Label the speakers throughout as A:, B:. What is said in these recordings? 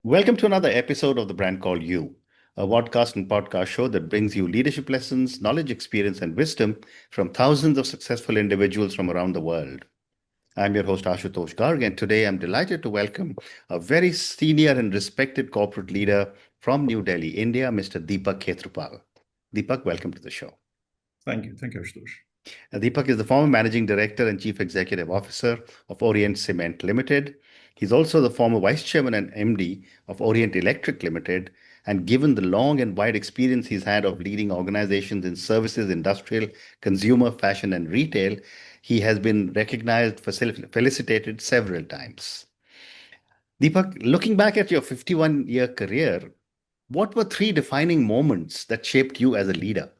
A: Welcome to another episode of The Brand Called You, a podcast and podcast show that brings you leadership lessons, knowledge, experience, and wisdom from thousands of successful individuals from around the world. I'm your host, Ashutosh Garg, and today I'm delighted to welcome a very senior and respected corporate leader from New Delhi, India, Mr. Deepak Khetrapal. Deepak, welcome to the show.
B: Thank you. Thank you, Ashutosh.
A: Deepak is the former Managing Director and Chief Executive Officer of Orient Cement Limited. He's also the former Vice Chairman and MD of Orient Electric Limited. And given the long and wide experience he's had of leading organizations in services, industrial, consumer, fashion, and retail, he has been recognized, felicitated several times. Deepak, looking back at your 51-year career, what were three defining moments that shaped you as a leader?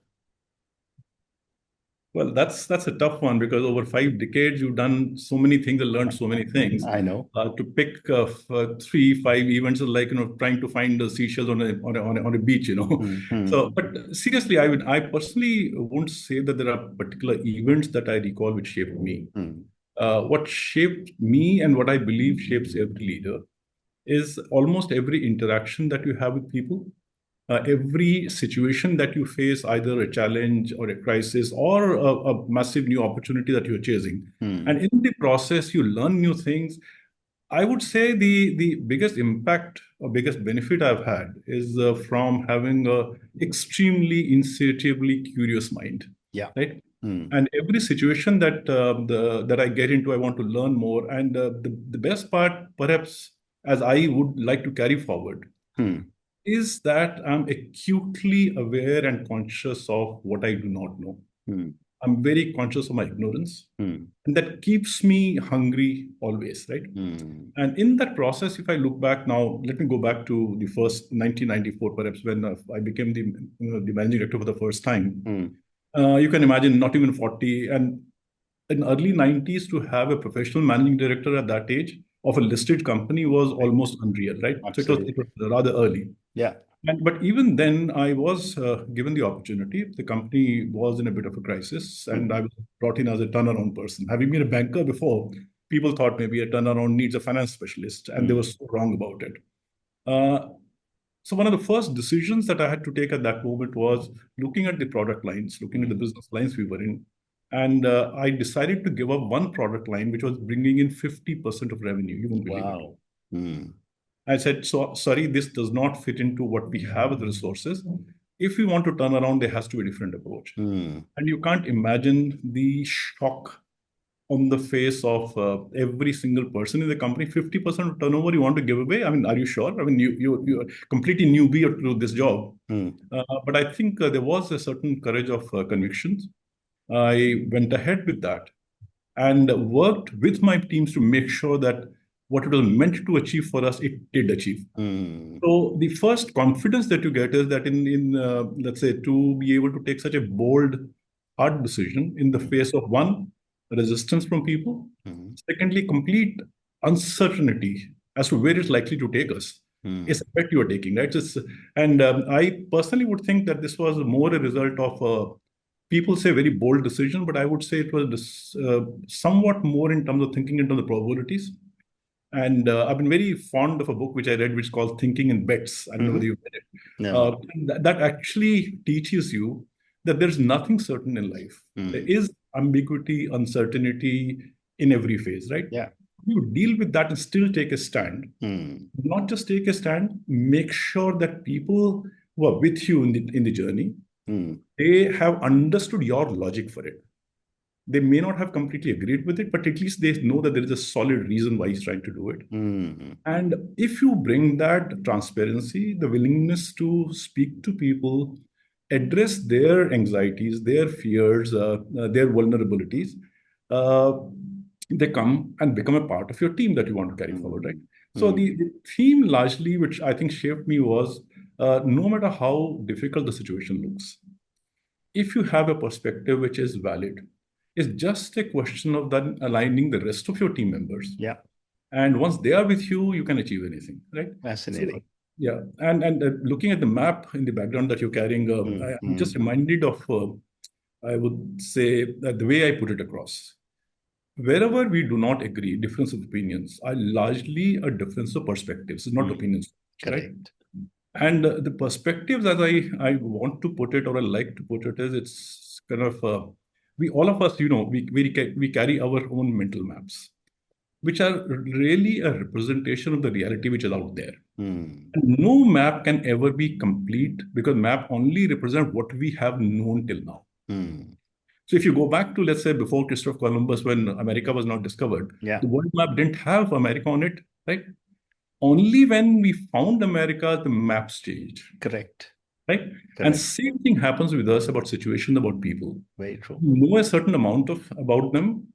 B: Well, that's a tough one because over 5 decades you've done so many things and learned so many things.
A: I know.
B: To pick 3, 5 events is like trying to find the seashells on a beach.
A: Mhm.
B: So, but seriously, I personally won't say that there are particular events that I recall which shaped me.
A: Mhm.
B: What shaped me and what I believe shapes every leader is almost every interaction that you have with people. Every situation that you face, either a challenge or a crisis or a massive new opportunity that you're chasing. And
A: Mhm.
B: in the process, you learn new things. I would say the biggest impact or biggest benefit I've had is from having a extremely insatiably curious mind,
A: Yeah.
B: right?
A: Hmm.
B: And every situation that I get into, I want to learn more. And the best part, perhaps, as I would like to carry forward,
A: Hmm.
B: is that I'm acutely aware and conscious of what I do not know.
A: Hmm.
B: I'm very conscious of my ignorance,
A: Hmm.
B: and that keeps me hungry always, right?
A: Hmm.
B: And in that process, if I look back now, let me go back to the first 1994, perhaps when I became the managing director for the first time.
A: Hmm.
B: You can imagine not even 40, and in early 90s to have a professional managing director at that age of a listed company was
A: Right.
B: almost unreal, right? So it was
A: Absolutely.
B: rather early.
A: Yeah.
B: But even then, I was given the opportunity. The company was in a bit of a crisis, and
A: Hmm.
B: I was brought in as a turnaround person. Having been a banker before, people thought maybe a turnaround needs a finance specialist, and they were
A: Hmm.
B: so wrong about it. Uh, so one of the first decisions that I had to take at that moment was looking at the product lines, looking at the
A: Hmm.
B: business lines we were in, and I decided to give up one product line which was bringing in 50% of revenue. You won't believe it.
A: Wow. Hmm.
B: I said, so sorry, this does not fit into what we have as resources. If we want to turn around, there has to be a different approach.
A: Hmm.
B: And you can't imagine the shock on the face of every single person in the company. 50% of turnover you want to give away. I mean, are you sure? I mean, you're completely newbie to this job.
A: Hmm.
B: But I think there was a certain courage of convictions. I went ahead with that and worked with my teams to make sure that what it was meant to achieve for us, it did achieve.
A: Hmm.
B: So the first confidence that you get is that in let's say to be able to take such a bold, hard decision in the face of one, resistance from people,
A: Hmm.
B: secondly, complete uncertainty as to where it's likely to take us, is
A: Hmm.
B: a bet you are taking, right? And I personally would think that this was more a result of people say very bold decision, but I would say it was somewhat more in terms of thinking into the probabilities. And I've been very fond of a book which I read, which is called Thinking in Bets. I don't know whether
A: Hmm.
B: you've read it.
A: No.
B: That actually teaches you that there's nothing certain in life. There
A: Hmm.
B: is ambiguity, uncertainty in every phase, right?
A: Yeah.
B: You deal with that and still take a stand.
A: Hmm.
B: Not just take a stand, make sure that people who are with you in the journey,
A: Hmm.
B: they have understood your logic for it. They may not have completely agreed with it, but at least they know that there is a solid reason why he's trying to do it.
A: Hmm.
B: And if you bring that transparency, the willingness to speak to people, address their anxieties, their fears, their vulnerabilities, uh, they come and become a part of your team that you want to carry forward, right?
A: Hmm.
B: So
A: Hmm.
B: the theme largely, which I think shaped me, was no matter how difficult the situation looks, if you have a perspective which is valid, it's just a question of then aligning the rest of your team members.
A: Yeah.
B: And once they are with you, you can achieve anything, right? So,
A: Fascinating.
B: yeah. And looking at the map in the background that you're carrying,
A: Hmm.
B: I'm
A: Hmm.
B: just reminded of, I would say, that the way I put it across. Wherever we do not agree, difference of opinions are largely a difference of perspectives, not
A: Hmm.
B: opinions. right?
A: Correct.
B: And the perspectives, as I want to put it, or I like to put it, is it's kind of we all of us, we carry our own mental maps, which are really a representation of the reality which is out there.
A: Hmm.
B: And no map can ever be complete because map only represent what we have known till now.
A: Hmm.
B: So if you go back to, let's say, before Christopher Columbus, when America was not discovered,
A: Yeah.
B: the world map didn't have America on it, right? Only when we found America, the maps changed,
A: Correct.
B: right? And
A: Correct.
B: same thing happens with us about situation, about people.
A: Very true.
B: We know a certain amount of about them.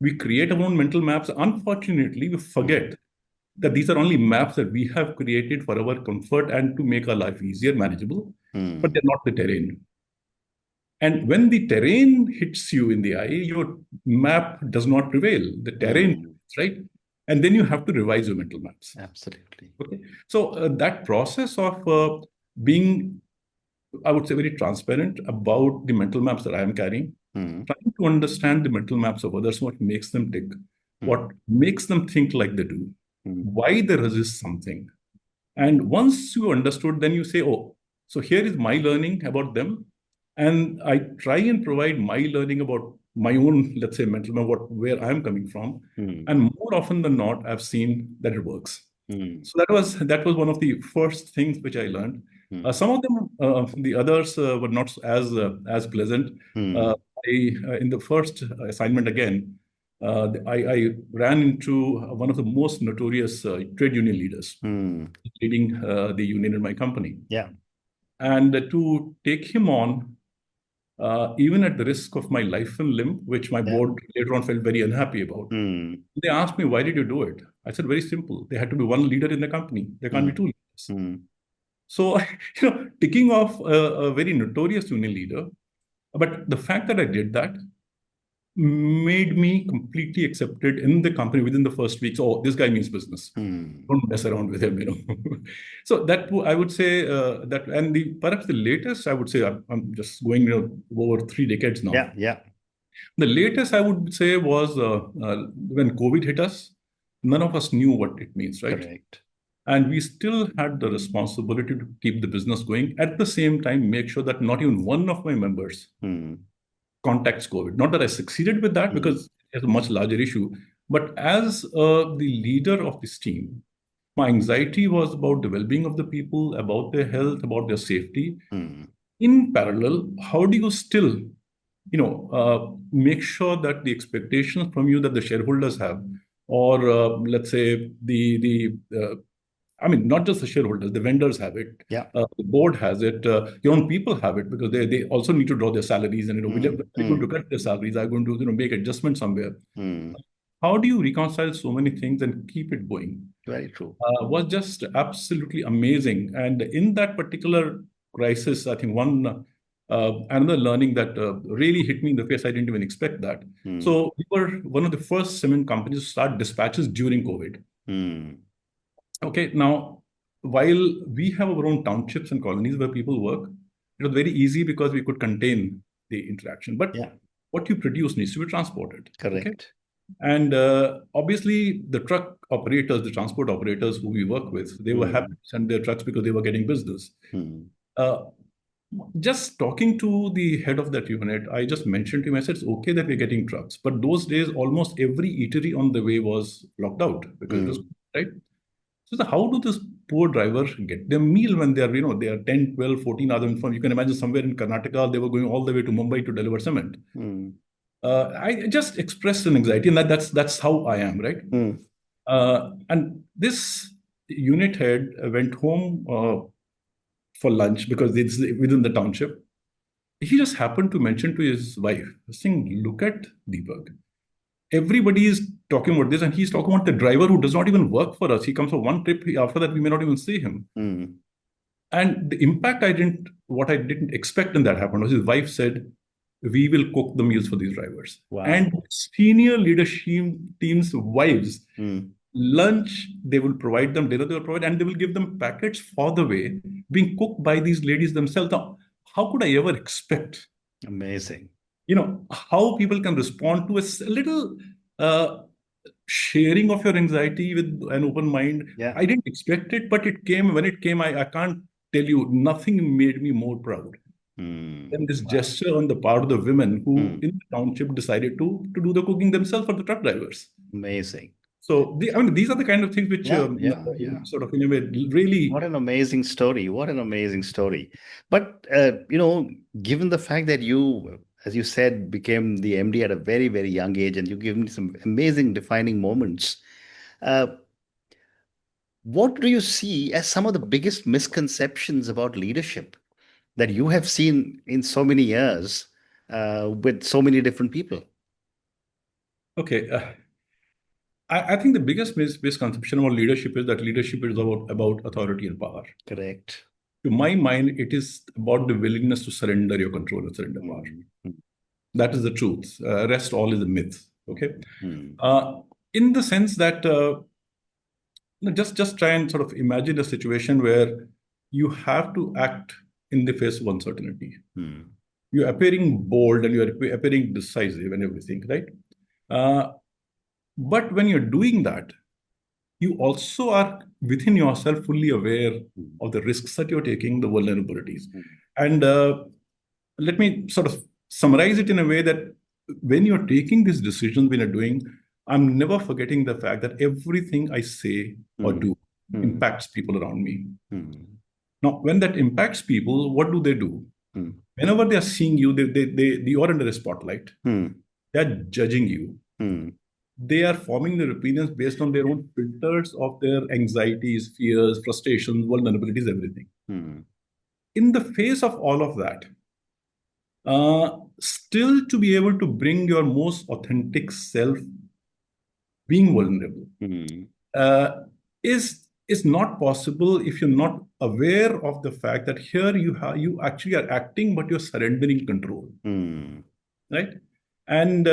B: We create our own mental maps. Unfortunately, we
A: Hmm.
B: forget that these are only maps that we have created for our comfort and to make our life easier, manageable, but
A: Hmm.
B: they're not the terrain. And when the terrain hits you in the eye, your map does not prevail. The terrain,
A: Hmm.
B: right? And then you have to revise your mental maps.
A: Absolutely.
B: Okay. So that process of being, I would say, very transparent about the mental maps that I am carrying,
A: Hmm.
B: trying to understand the mental maps of others, what makes them tick,
A: Hmm.
B: what makes them think like they do,
A: Hmm.
B: why they resist something. And once you understood, then you say, oh, so here is my learning about them. And I try and provide my learning about my own, let's say, mental map, where I'm coming from.
A: Hmm.
B: And more often than not, I've seen that it works.
A: Hmm.
B: So that was one of the first things which I learned.
A: Hmm.
B: Some of them, the others were not as pleasant. Uh,
A: Hmm.
B: in the first assignment again, I ran into one of the most notorious trade union leaders
A: Hmm.
B: leading the union in my company.
A: Yeah.
B: And to take him on, even at the risk of my life and limb, which my
A: Yeah.
B: board later on felt very unhappy about,
A: Hmm.
B: they asked me, why did you do it? I said, very simple. There had to be one leader in the company. There can't be
A: Hmm.
B: two leaders.
A: Hmm.
B: So, ticking off a very notorious union leader, but the fact that I did that made me completely accepted in the company within the first week. So, oh, this guy means business.
A: Hmm.
B: Don't mess around with him. So that I would say that, and the perhaps the latest, I would say, I'm just going over 3 decades now.
A: Yeah. Yeah.
B: The latest I would say was when COVID hit us. None of us knew what it means, right?
A: Correct.
B: And we still had the responsibility to keep the business going. At the same time, make sure that not even one of my members
A: Hmm.
B: contacts COVID. Not that I succeeded with that
A: Hmm.
B: because it's a much larger issue, but as the leader of this team, my anxiety was about the well-being of the people, about their health, about their safety.
A: Hmm.
B: In parallel, how do you still, make sure that the expectations from you that the shareholders have, or let's say I mean, not just the shareholders, the vendors have it,
A: Yeah.
B: the board has it, your own people have it, because they also need to draw their salaries, and
A: Hmm.
B: they're going to
A: Hmm.
B: cut their salaries, are going to make adjustments somewhere.
A: Hmm.
B: How do you reconcile so many things and keep it going?
A: Very true.
B: Was just absolutely amazing. And in that particular crisis, I think another learning that really hit me in the face, I didn't even expect that.
A: Hmm.
B: So we were one of the first cement companies to start dispatches during COVID.
A: Hmm.
B: Okay, now while we have our own townships and colonies where people work, it was very easy because we could contain the interaction. But
A: Yeah.
B: what you produce needs to be transported. Okay.
A: Correct.
B: And obviously, the truck operators, the transport operators who we work with, they were happy
A: Hmm.
B: to send their trucks because they were getting business.
A: Hmm.
B: Uh, just talking to the head of that unit, I just mentioned to him, I said, it's okay that we're getting trucks. But those days, almost every eatery on the way was locked out because it was,
A: Hmm.
B: right? So how do this poor driver get their meal when they are 10, 12, 14 hours from, you can imagine somewhere in Karnataka, they were going all the way to Mumbai to deliver cement.
A: Hmm.
B: I just expressed an anxiety, and that's how I am, right?
A: Hmm.
B: And this unit head went home for lunch because it's within the township. He just happened to mention to his wife, saying, "Look at Deepak. Everybody is talking about this, and he's talking about the driver who does not even work for us. He comes for one trip. After that, we may not even see him."
A: Hmm.
B: And the impact what I didn't expect in that happened was his wife said, "We will cook the meals for these drivers." And
A: Wow.
B: senior leadership team's wives,
A: Hmm.
B: lunch, they will provide them, dinner they will provide, and they will give them packets for the way, being cooked by these ladies themselves. Now, how could I ever expect,
A: Amazing.
B: how people can respond to a little uh, sharing of your anxiety with an open mind.
A: Yeah.
B: I didn't expect it, but it came. When it came, I can't tell you, nothing made me more proud than this
A: Wow.
B: gesture on the part of the women who
A: Hmm.
B: in the township decided to do the cooking themselves for the truck drivers.
A: Amazing.
B: So I mean, these are the kind of things which
A: Yeah, yeah, yeah.
B: sort of in a way really.
A: What an amazing story. What an amazing story. But, given the fact that you, as you said, became the MD at a very, very young age and you gave me some amazing defining moments, uh, what do you see as some of the biggest misconceptions about leadership that you have seen in so many years with so many different people?
B: Okay, I think the biggest misconception about leadership is that leadership is about authority and power.
A: Correct.
B: To my mind, it is about the willingness to surrender your control and surrender power.
A: Mm, mm,
B: That is the truth. Rest all is a myth. Okay,
A: mm,
B: uh, in the sense that just try and sort of imagine a situation where you have to act in the face of uncertainty.
A: mm,
B: You're appearing bold and you're appearing decisive and everything, right? Uh, but when you're doing that, you also are within yourself fully aware
A: mm,
B: of the risks that you're taking, the vulnerabilities.
A: mm,
B: And let me sort of summarize it in a way that when you're taking these decisions, when you're doing, I'm never forgetting the fact that everything I say or
A: mm,
B: do
A: mm,
B: impacts people around me.
A: mm,
B: Now, when that impacts people, what do they do?
A: mm,
B: Whenever they are seeing you, you are under the spotlight.
A: mm,
B: They're judging you.
A: mm,
B: They are forming their opinions based on their own filters of their anxieties, fears, frustrations, vulnerabilities, everything.
A: mm,
B: In the face of all of that, still to be able to bring your most authentic self, being vulnerable,
A: mm,
B: uh, is not possible if you're not aware of the fact that here you actually are acting, but you're surrendering control,
A: mm,
B: right? And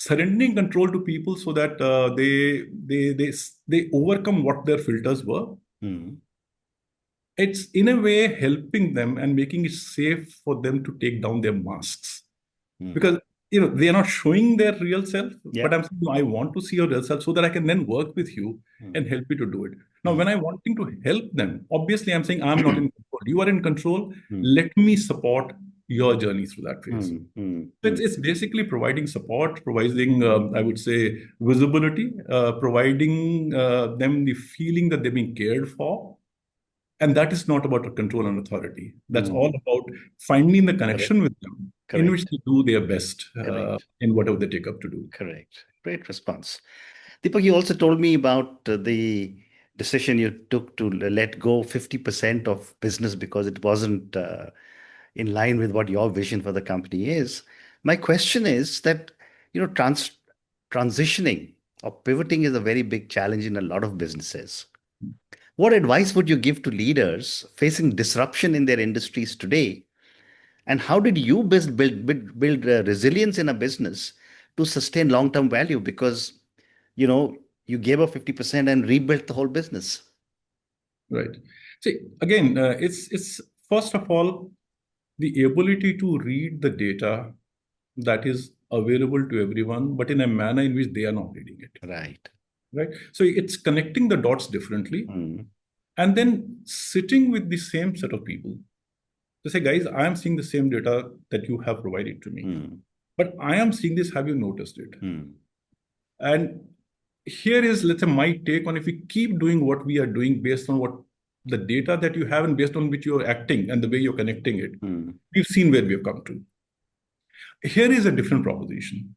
B: surrendering control to people so that they overcome what their filters were.
A: mm,
B: It's in a way helping them and making it safe for them to take down their masks,
A: mm.
B: because they are not showing their real self,
A: Yeah.
B: but I'm saying, no, I want to see your real self so that I can then work with you
A: Mm,
B: and help you to do it. Now
A: mm,
B: when I'm wanting to help them, obviously I'm saying I'm not in control, you are in control,
A: mm,
B: let me support your journey through that phase.
A: mm, mm,
B: So
A: mm,
B: it's basically providing support, providing, I would say, visibility, providing them the feeling that they're being cared for. And that is not about control and authority. That's all
A: mm.
B: about finding the
A: Correct.
B: connection with them in which
A: Correct.
B: they do their best
A: Correct.
B: in whatever they take up to do.
A: Correct. Great response. Deepak, you also told me about the decision you took to let go 50% of business because it wasn't in line with what your vision for the company is. My question is that, transitioning or pivoting is a very big challenge in a lot of businesses. What advice would you give to leaders facing disruption in their industries today? And how did you build resilience in a business to sustain long-term value? Because, you gave up 50% and rebuilt the whole business.
B: Right. See, again, it's first of all the ability to read the data that is available to everyone, but in a manner in which they are not reading it.
A: Right.
B: Right. So it's connecting the dots differently,
A: Mm,
B: and then sitting with the same set of people to say, guys, I am seeing the same data that you have provided to me,
A: mm,
B: but I am seeing this. Have you noticed it?
A: mm,
B: And here is, let's say, my take on if we keep doing what we are doing based on what the data that you have and based on which you're acting and the way you're connecting it,
A: mm,
B: we've seen where we have come to. Here is a different proposition.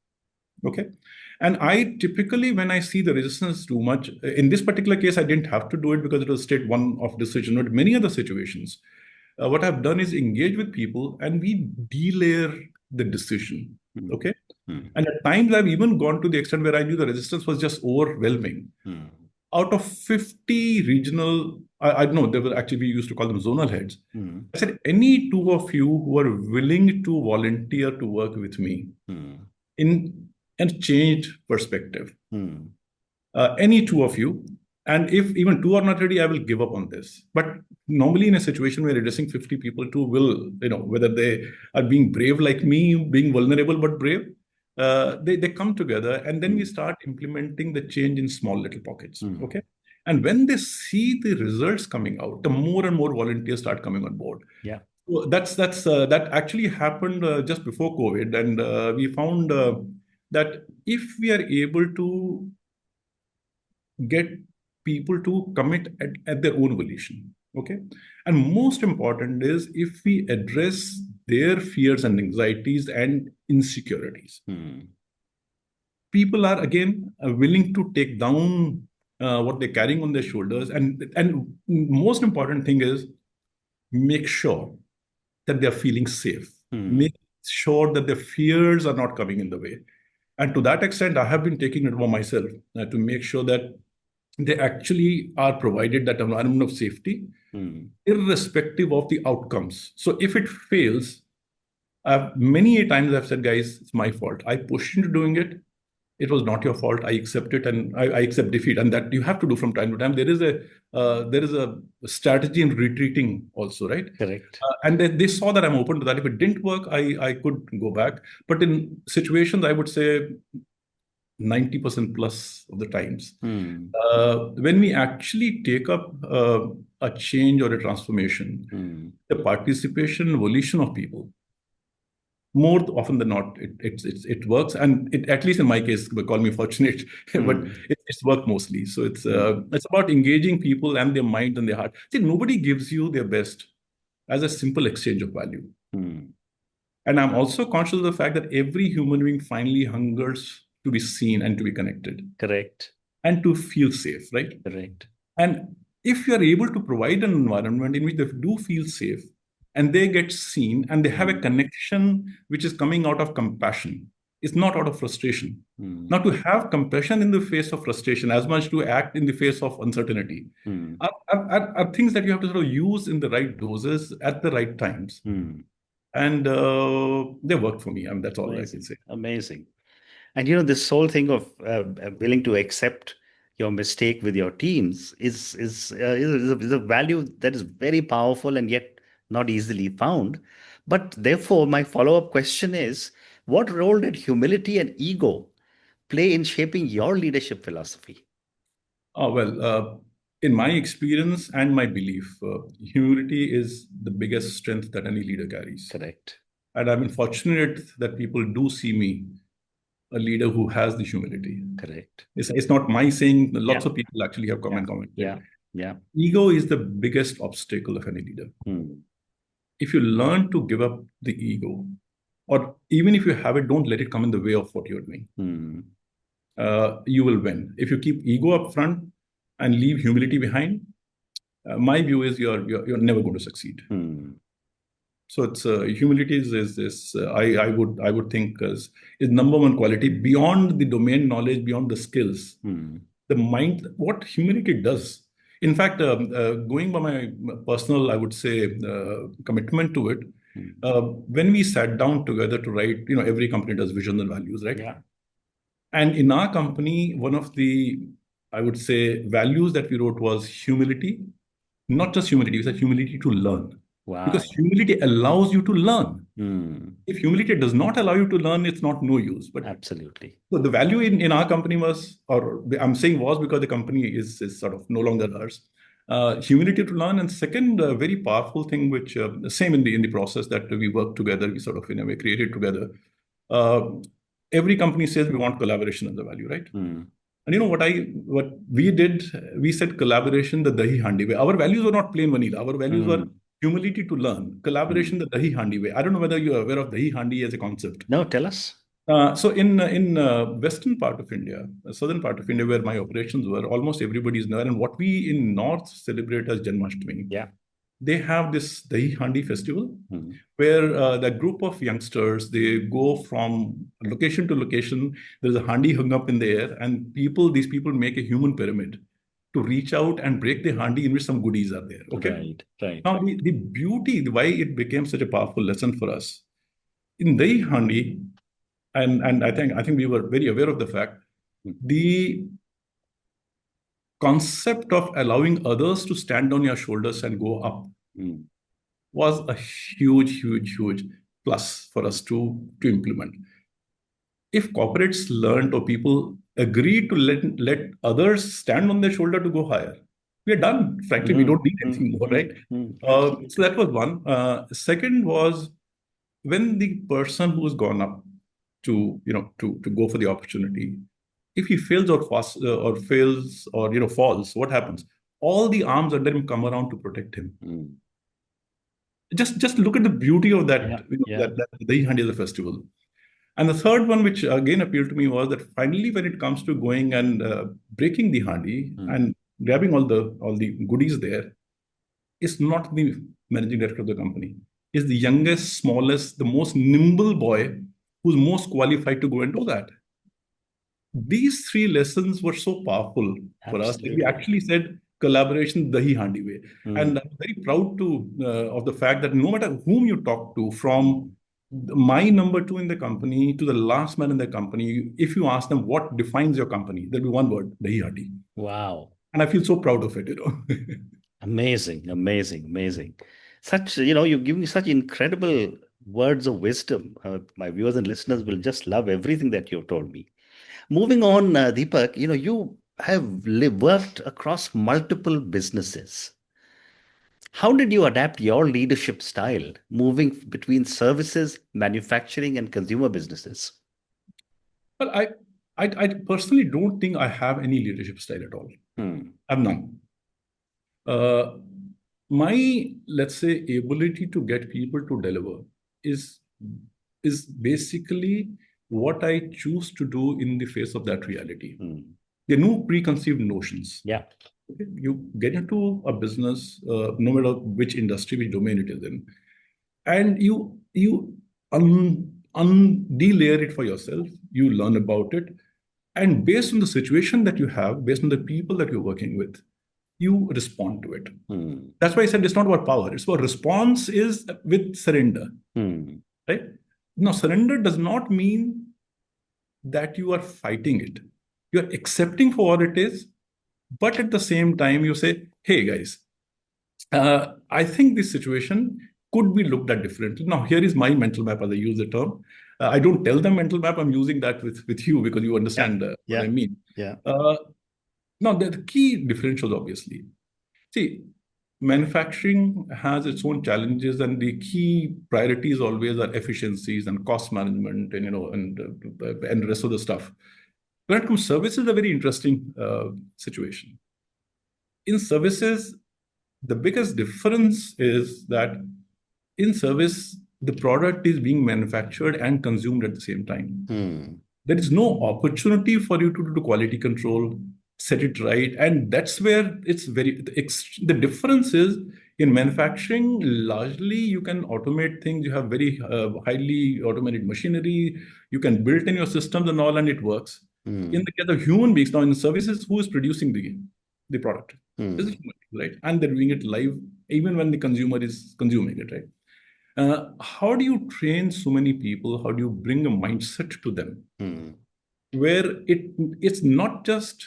B: Okay. And I typically, when I see the resistance too much, in this particular case, I didn't have to do it because it was state one of decision, but many other situations, what I've done is engage with people and we delayer the decision.
A: mm,
B: Okay.
A: mm,
B: And at times I've even gone to the extent where I knew the resistance was just overwhelming.
A: mm,
B: Out of 50 regional, I know they were actually, we used to call them zonal heads.
A: mm,
B: I said, any two of you who are willing to volunteer to work with me
A: mm,
B: in a changed perspective,
A: mm,
B: any two of you, and if even two are not ready, I will give up on this. But normally in a situation where addressing 50 people, two will, whether they are being brave like me, being vulnerable but brave, they come together, and then we
A: Mm.
B: start implementing the change in small little pockets.
A: Mm.
B: Okay. And when they see the results coming out, the more and more volunteers start coming on board.
A: Yeah.
B: So that actually happened just before COVID, and we found that if we are able to get people to commit at their own volition, okay, and most important is if we address their fears and anxieties and insecurities,
A: Mm.
B: people are again willing to take down what they're carrying on their shoulders, and most important thing is make sure that they're feeling safe.
A: Mm.
B: Make sure that their fears are not coming in the way. And to that extent, I have been taking it upon myself to make sure that they actually are provided that environment of safety,
A: Mm.
B: irrespective of the outcomes. So if it fails, many a times I've said, guys, it's my fault. I pushed into doing it. It was not your fault. I accept it, and I accept defeat, and that you have to do from time to time. There is a strategy in retreating also, right?
A: Correct.
B: And they saw that I'm open to that. If it didn't work, I could go back. But in situations, I would say 90% plus of the times,
A: Mm.
B: when we actually take up a change or a transformation,
A: Mm.
B: the participation, volition of people, more often than not, it works. And it, at least in my case, call me fortunate, but
A: Mm.
B: it's worked mostly. So
A: Mm.
B: it's about engaging people and their mind and their heart. See, nobody gives you their best as a simple exchange of value.
A: Mm.
B: And I'm also conscious of the fact that every human being finally hungers to be seen and to be connected
A: Correct.
B: and to feel safe, right?
A: Correct.
B: And if you're able to provide an environment in which they do feel safe and they get seen and they have a
A: Mm.
B: connection which is coming out of compassion, it's not out of frustration.
A: Mm.
B: Now, to have compassion in the face of frustration as much to act in the face of uncertainty
A: Mm.
B: are things that you have to sort of use in the right doses at the right times.
A: Mm.
B: And they worked for me. I mean, that's all I can
A: Amazing.
B: say.
A: Amazing. And this whole thing of willing to accept your mistake with your teams is a value that is very powerful and yet not easily found. But therefore, my follow-up question is, what role did humility and ego play in shaping your leadership philosophy?
B: In my experience and my belief, humility is the biggest strength that any leader carries.
A: Correct.
B: And I've been fortunate that people do see me a leader who has the humility.
A: Correct.
B: It's not my saying,
A: Yeah.
B: lots of people actually have
A: Yeah.
B: commented.
A: Yeah. Yeah.
B: Ego is the biggest obstacle of any leader.
A: Hmm.
B: If you learn to give up the ego, or even if you have it, don't let it come in the way of what you're doing.
A: Hmm.
B: You will win. If you keep ego up front and leave humility behind, my view is you're never going to succeed.
A: Hmm.
B: So it's humility is I would think is number one quality beyond the domain knowledge, beyond the skills.
A: Hmm.
B: The mind, what humility does. In fact, going by my personal, I would say, commitment to it,
A: Hmm.
B: when we sat down together to write, every company does vision and values, right?
A: Yeah.
B: And in our company, one of the, I would say, values that we wrote was humility, not just humility, we said humility to learn. Because
A: Wow.
B: humility allows you to learn.
A: Hmm.
B: If humility does not allow you to learn, it's not no use. But
A: Absolutely.
B: so the value in our company was, or I'm saying was because the company is sort of no longer ours. Humility to learn, and second, very powerful thing, which same in the process that we work together, we sort of in a way created together. Uh, every company says we want collaboration as a value, right?
A: Hmm.
B: And what we did, we said collaboration the dahi handi way. Our values were not plain vanilla. Our values were
A: Hmm.
B: humility to learn,
A: Hmm.
B: collaboration the dahi handi way. I don't know whether you are aware of dahi handi as a concept.
A: No, tell us.
B: So in western part of India, southern part of India, where my operations were, almost everybody is there. And what we in north celebrate as Janmashtami,
A: Yeah.
B: they have this Dahi Handi festival
A: Hmm.
B: where the group of youngsters, they go from location to location. There's a handi hung up in the air, and these people make a human pyramid to reach out and break the handi in which some goodies are there. Okay.
A: Right. Right.
B: Now the beauty, why it became such a powerful lesson for us in Dahi Handi, and I think we were very aware of the fact
A: Hmm.
B: the concept of allowing others to stand on your shoulders and go up
A: Hmm.
B: was a huge plus for us to implement. if corporates learned or people agree to let others stand on their shoulder to go higher, we are done. Frankly, we
A: Mm,
B: don't need
A: mm,
B: anything more,
A: mm,
B: right? So
A: absolutely.
B: that was one. Second was when the person who's gone up to go for the opportunity, if he fails or fails or falls, what happens? All the arms under him come around to protect him.
A: Mm.
B: Just look at the beauty of that,
A: Yeah, yeah.
B: that Dahi Handi is a festival. And the third one, which again appealed to me, was that finally, when it comes to going and breaking the handi
A: Mm.
B: and grabbing all the goodies there, it's not the managing director of the company. It's the youngest, smallest, the most nimble boy who's most qualified to go and do that. These three lessons were so powerful for us that we
A: Absolutely.
B: actually said collaboration dahi handi way.
A: Mm.
B: And I'm very proud of the fact that no matter whom you talk to, from my number two in the company to the last man in the company, if you ask them what defines your company, there'll be one word, dahi handi.
A: Wow.
B: And I feel so proud of it.
A: Amazing, amazing, amazing. Such, you're giving such incredible words of wisdom. My viewers and listeners will just love everything that you've told me. Moving on, Deepak, you have worked across multiple businesses. How did you adapt your leadership style, moving between services, manufacturing, and consumer businesses?
B: Well, I personally don't think I have any leadership style at all.
A: Hmm.
B: I have none. Uh, my, let's say, ability to get people to deliver is is basically what I choose to do in the face of that reality.
A: Hmm.
B: There are no preconceived notions.
A: Yeah.
B: Okay? You get into a business, no matter which industry, which domain it is in, and you delayer it for yourself. You learn about it, and based on the situation that you have, based on the people that you're working with, you respond to it.
A: Hmm.
B: That's why I said it's not about power. It's about response is with surrender,
A: Hmm.
B: right? Now, surrender does not mean that you are fighting it. You're accepting for what it is, but at the same time, you say, hey, guys, I think this situation could be looked at differently. Now, here is my mental map as I use the term. I don't tell them mental map. I'm using that with you because you
A: Yeah.
B: understand what I
A: Yeah.
B: mean.
A: Yeah.
B: Uh, Now, the key differentials, obviously. See, manufacturing has its own challenges, and the key priorities always are efficiencies and cost management, and and the rest of the stuff. When it comes to services, a very interesting situation. In services, the biggest difference is that in service, the product is being manufactured and consumed at the same time.
A: Hmm.
B: There is no opportunity for you to do quality control, set it right. And that's where it's the difference is in manufacturing, largely you can automate things. You have very highly automated machinery. You can build in your systems and all, and it works. In
A: Hmm.
B: the case of human beings, now in services, who is producing the product? Is
A: Hmm.
B: it human being, right? And they're doing it live, even when the consumer is consuming it, right? How do you train so many people? How do you bring a mindset to them
A: Hmm.
B: where it's not just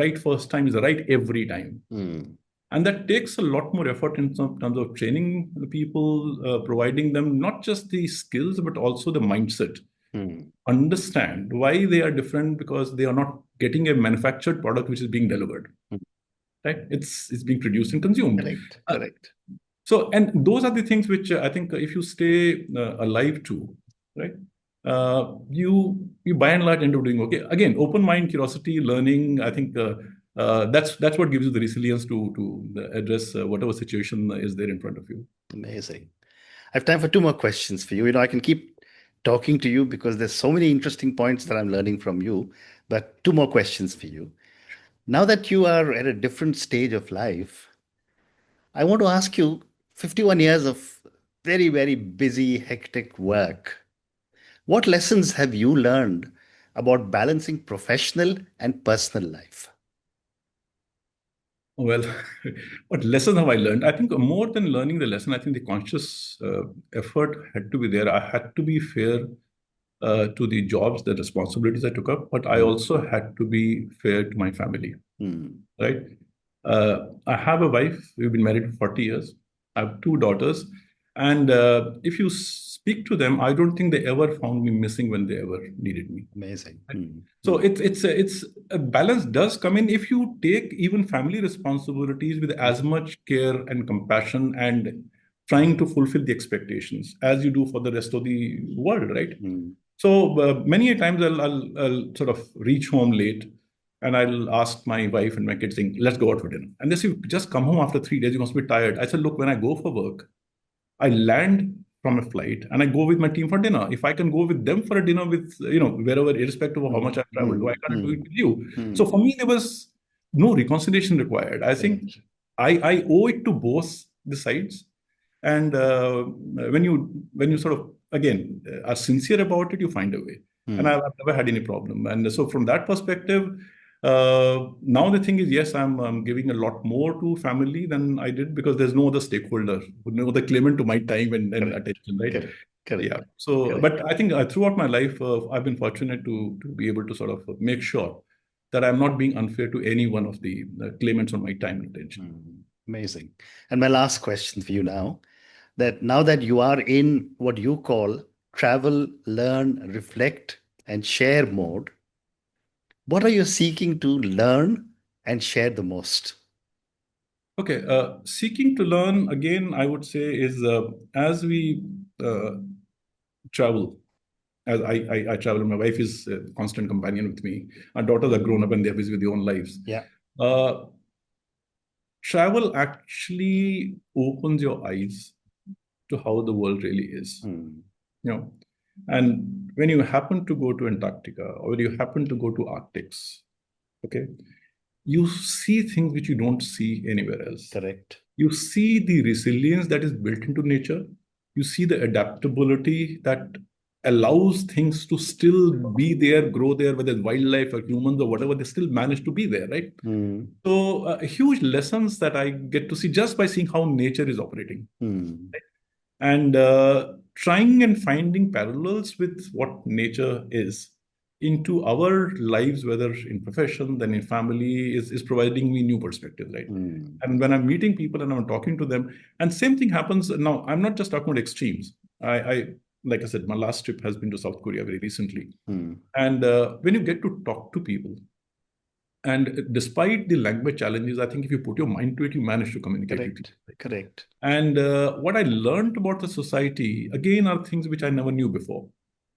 B: right first time, it's right every time?
A: Hmm.
B: And that takes a lot more effort in some terms of training the people, providing them not just the skills, but also the mindset.
A: Hmm.
B: Understand why they are different because they are not getting a manufactured product which is being delivered,
A: Hmm.
B: right? It's being produced and consumed.
A: Correct.
B: Uh,
A: Correct.
B: and those are the things which I think if you stay alive to, right? You by and large end up doing okay. Again, open mind, curiosity, learning. I think that's what gives you the resilience to address whatever situation is there in front of you.
A: Amazing. I have time for two more questions for you. I can keep talking to you because there's so many interesting points that I'm learning from you. But two more questions for you. Now that you are at a different stage of life, I want to ask you 51 years of very, very busy, hectic work. What lessons have you learned about balancing professional and personal life?
B: Well, what lessons have I learned? I think more than learning the lesson, I think the conscious effort had to be there. I had to be fair to the jobs, the responsibilities I took up, but I
A: Mm.
B: also had to be fair to my family,
A: Mm.
B: right? I have a wife. We've been married for 40 years. I have two daughters. And if you speak to them, I don't think they ever found me missing when they ever needed me.
A: Amazing.
B: Right? So it's a balance does come in if you take even family responsibilities with as much care and compassion and trying to fulfill the expectations as you do for the rest of the world, right?
A: Mm,
B: So many a times I'll sort of reach home late and I'll ask my wife and my kids, saying, let's go out for dinner. And they say, just come home after 3 days, you must be tired. I said, look, when I go for work, I land from a flight and I go with my team for dinner. If I can go with them for a dinner with, wherever, irrespective of how much
A: mm,
B: I've traveled, why
A: mm,
B: can't I do it
A: mm,
B: with you? So
A: mm.
B: for me, there was no reconciliation required. I think
A: Correct.
B: I owe it to both the sides. And when you sort of again are sincere about it, you find a way. And
A: Mm,
B: I've never had any problem. And so from that perspective, now the thing is, yes, I'm giving a lot more to family than I did because there's no other stakeholder, no other claimant to my time and
A: correct.
B: attention, right?
A: Correct.
B: Yeah.
A: Correct.
B: So,
A: Correct.
B: but I think throughout my life, I've been fortunate to be able to sort of make sure that I'm not being unfair to any one of the claimants on my time and attention.
A: Mm, amazing. And my last question for you now, that now that you are in what you call travel, learn, reflect, and share mode, what are you seeking to learn and share the most?
B: Okay, seeking to learn again, I would say is as we uh, travel. As I travel, my wife is a constant companion with me. Our daughters are grown up and they're busy with their own lives.
A: Yeah.
B: Uh, Travel actually opens your eyes to how the world really is.
A: Mm,
B: You know, and when you happen to go to Antarctica or when you happen to go to Arctics, okay, you see things which you don't see anywhere else.
A: correct.
B: You see the resilience that is built into nature. You see the adaptability that allows things to still be there, grow there, whether it's wildlife or humans or whatever, they still manage to be there, right?
A: Mm,
B: So, huge lessons that I get to see just by seeing how nature is operating
A: mm,
B: and trying and finding parallels with what nature is into our lives, whether in profession, then in family, is providing me new perspectives, right?
A: mm,
B: And when I'm meeting people and I'm talking to them, and same thing happens now, I'm not just talking about extremes. I like I said, my last trip has been to South Korea very recently.
A: mm.
B: And when you get to talk to people, and despite the language challenges, I think if you put your mind to it, you manage to communicate with
A: Correct.
B: people.
A: Correct.
B: And what I learned about the society, again, are things which I never knew before,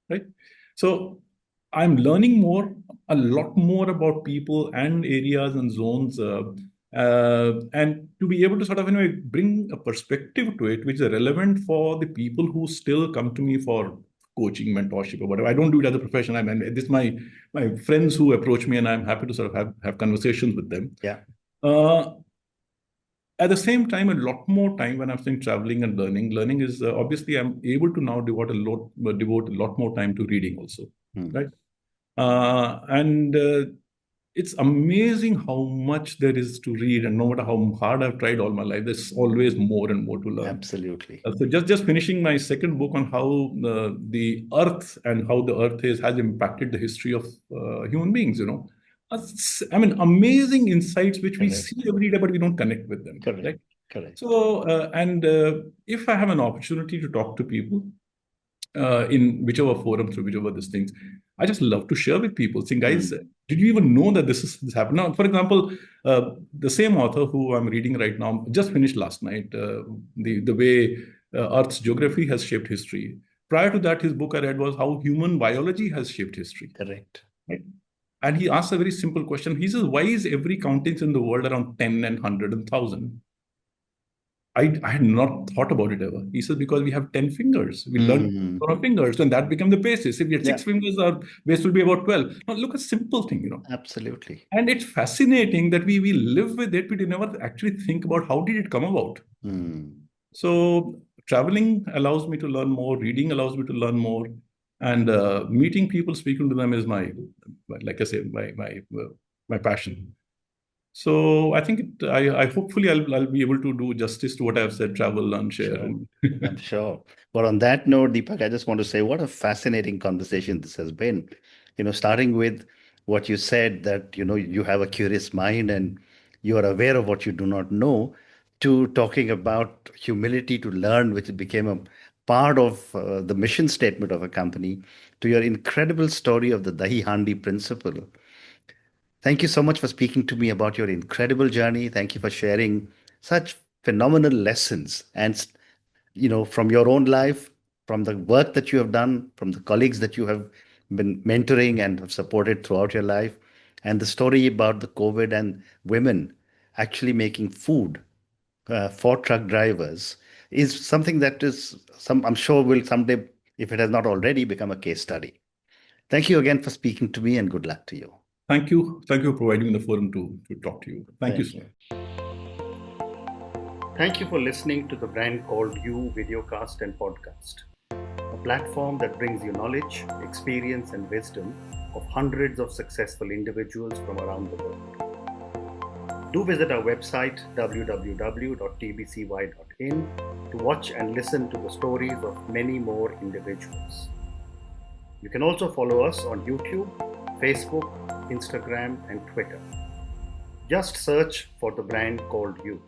B: right? So I'm learning more, a lot more about people and areas and zones, and to be able to sort of bring a perspective to it which is relevant for the people who still come to me for coaching, mentorship, or whatever. I don't do it as a profession. I mean, this is my friends who approach me, and I'm happy to sort of have conversations with them.
A: Yeah.
B: Uh, at the same time, a lot more time when I'm saying traveling and learning. Learning is obviously I'm able to now devote a lot more time to reading also,
A: Mm,
B: right? And it's amazing how much there is to read, and no matter how hard I've tried all my life, there's always more and more to learn.
A: absolutely.
B: So just finishing my second book on how the Earth and how the Earth has impacted the history of human beings. I mean, amazing insights which we
A: Correct.
B: see every day, but we don't connect with them,
A: Correct.
B: right?
A: Correct.
B: So, and if I have an opportunity to talk to people in whichever forum through whichever these things, I just love to share with people. Saying, guys,
A: Mm,
B: did you even know that this happened? Now, for example, the same author who I'm reading right now just finished last night. The way Earth's geography has shaped history. Prior to that, his book I read was how human biology has shaped history.
A: correct.
B: Right? And he asked a very simple question. He says, why is every counting in the world around 10 and 100 and 1,000? I had not thought about it ever. He says, because we have 10 fingers. We learned
A: Mm,
B: on our fingers, and that became the basis. If we had
A: yeah.
B: six fingers, our base will be about 12. Now, look at simple thing.
A: Absolutely.
B: And it's fascinating that we live with it, we did never actually think about how did it come about.
A: Mm,
B: So traveling allows me to learn more, reading allows me to learn more, and meeting people, speaking to them is like I say, my passion. So I think I hopefully I'll be able to do justice to what I've said, travel, learn, share,
A: sure.
B: and
A: I'm sure. But on that note, Deepak, I just want to say what a fascinating conversation this has been. Starting with what you said that, you have a curious mind and you are aware of what you do not know, to talking about humility to learn, which became a part of the mission statement of a company to your incredible story of the Dahi Handi principle. Thank you so much for speaking to me about your incredible journey. Thank you for sharing such phenomenal lessons and from your own life, from the work that you have done, from the colleagues that you have been mentoring and have supported throughout your life, and the story about the COVID and women actually making food for truck drivers is something that I'm sure will someday, if it has not already, become a case study. Thank you again for speaking to me, and good luck to you.
B: Thank you. Thank you for providing the forum to talk to you. Thank you, sir.
A: Thank you for listening to the Brand Called You videocast and podcast, a platform that brings you knowledge, experience, and wisdom of hundreds of successful individuals from around the world. Do visit our website www.tbcy.in to watch and listen to the stories of many more individuals. You can also follow us on YouTube, Facebook, Instagram, and Twitter. Just search for the Brand Called You.